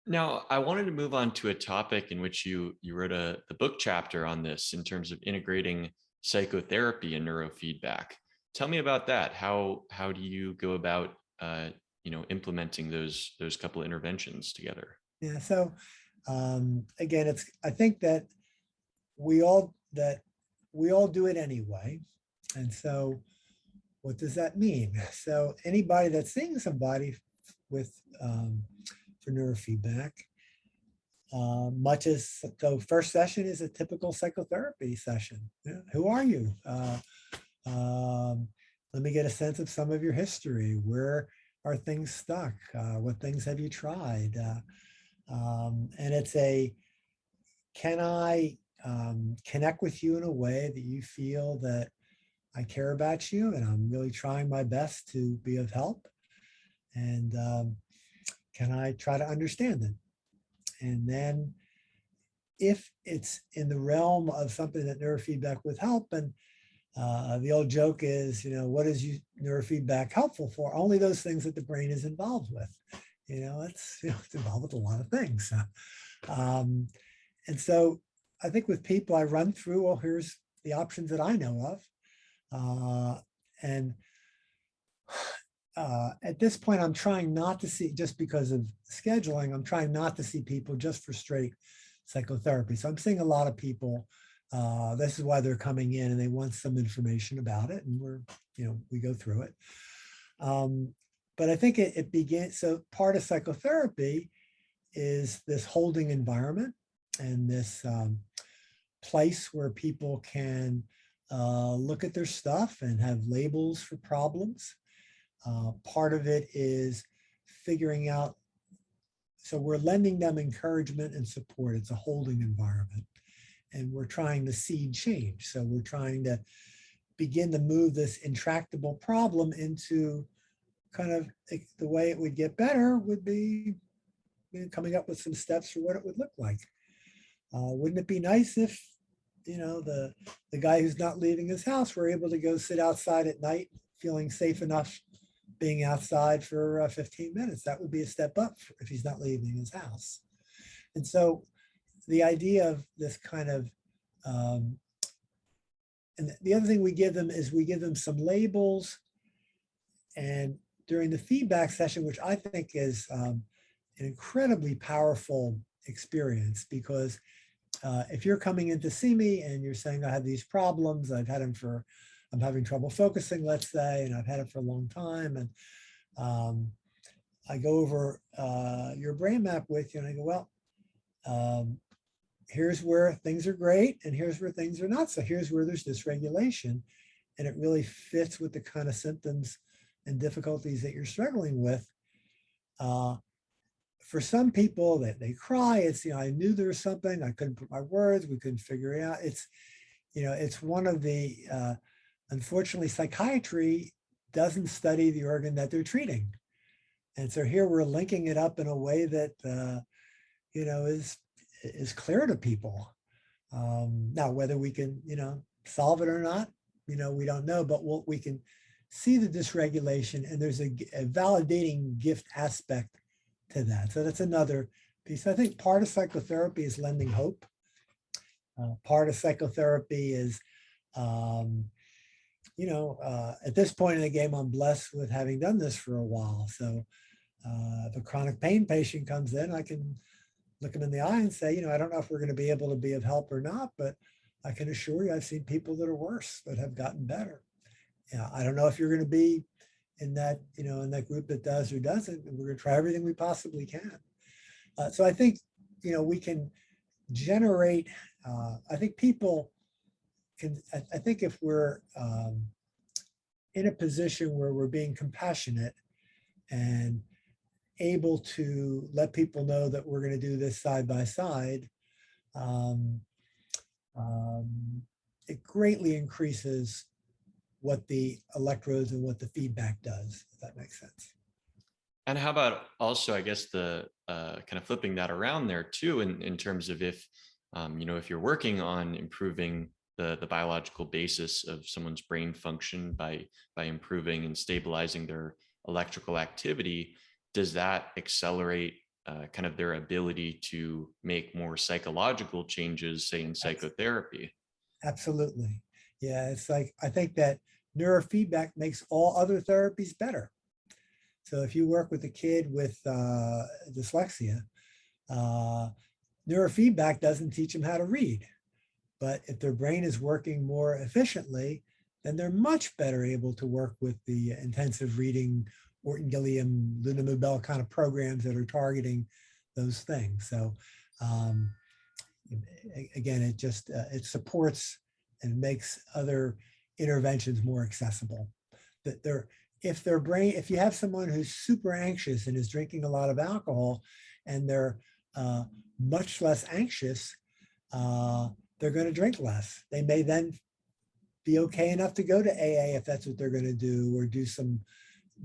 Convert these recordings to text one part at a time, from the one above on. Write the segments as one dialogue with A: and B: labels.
A: Now, I wanted to move on to a topic in which you wrote the book chapter on this in terms of integrating psychotherapy and neurofeedback. Tell me about that. How do you go about implementing those couple interventions together?
B: Yeah. So again, I think that we all do it anyway. And so what does that mean? So anybody that's seeing somebody with for neurofeedback, much as the first session is a typical psychotherapy session. Yeah, who are you? Um, Let me get a sense of some of your history. Where are things stuck? What things have you tried? And it's can I connect with you in a way that you feel that I care about you and I'm really trying my best to be of help? And can I try to understand it? And then if it's in the realm of something that neurofeedback would help, and the old joke is, what is neurofeedback helpful for? Only those things that the brain is involved with. It's involved with a lot of things. Um, and so I think with people, I run through, well, here's the options that I know of. And at this point, I'm trying not to see, just because of scheduling, I'm trying not to see people just for straight psychotherapy. So I'm seeing a lot of people. This is why they're coming in and they want some information about it. And we go through it. But I think it begins, so part of psychotherapy is this holding environment and this place where people can look at their stuff and have labels for problems. Part of it is figuring out, so we're lending them encouragement and support. It's a holding environment. And we're trying to seed change. So we're trying to begin to move this intractable problem into kind of the way it would get better would be coming up with some steps for what it would look like. Wouldn't it be nice if, the guy who's not leaving his house were able to go sit outside at night, feeling safe enough being outside for 15 minutes? That would be a step up if he's not leaving his house. And so the idea of this kind of, and the other thing we give them is we give them some labels. And during the feedback session, which I think is an incredibly powerful experience, because if you're coming in to see me and you're saying, I have these problems, I'm having trouble focusing, let's say, and I've had it for a long time. And I go over your brain map with you and I go, well, here's where things are great and here's where things are not. So here's where there's dysregulation, and it really fits with the kind of symptoms and difficulties that you're struggling with. For some people that they cry, it's, I knew there was something, I couldn't put my words, we couldn't figure it out. It's one of the, unfortunately, psychiatry doesn't study the organ that they're treating. And so here we're linking it up in a way that, is clear to people. Now, whether we can, solve it or not, we don't know, but we can see the dysregulation, and there's a validating gift aspect to that. So that's another piece. I think part of psychotherapy is lending hope. Part of psychotherapy is, at this point in the game, I'm blessed with having done this for a while. So if a chronic pain patient comes in, I can look them in the eye and say, I don't know if we're going to be able to be of help or not, but I can assure you I've seen people that are worse that have gotten better. I don't know if you're going to be in that, in that group that does or doesn't, and we're going to try everything we possibly can. So I think, we can generate, I think people can, I think if we're in a position where we're being compassionate and able to let people know that we're going to do this side by side, it greatly increases what the electrodes and what the feedback does, if that makes sense.
A: And how about also, I guess, the kind of flipping that around there too, in terms of if you're working on improving the biological basis of someone's brain function by improving and stabilizing their electrical activity, does that accelerate kind of their ability to make more psychological changes, say in psychotherapy.
B: Absolutely. Yeah, it's like, I think that neurofeedback makes all other therapies better. So if you work with a kid with dyslexia, uh, neurofeedback doesn't teach them how to read. But if their brain is working more efficiently, then they're much better able to work with the intensive reading, Orton Gilliam, Luna Mubel kind of programs that are targeting those things. So again, it just, it supports and makes other interventions more accessible. That if their brain, if you have someone who's super anxious and is drinking a lot of alcohol and they're much less anxious, they're going to drink less. They may then be okay enough to go to AA if that's what they're going to do, or do some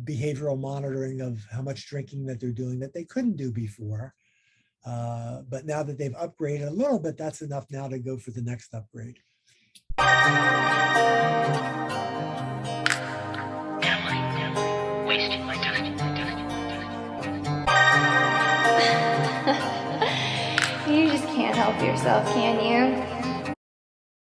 B: behavioral monitoring of how much drinking that they're doing that they couldn't do before. But now that they've upgraded a little bit, that's enough now to go for the next upgrade.
C: You just can't help yourself, can you?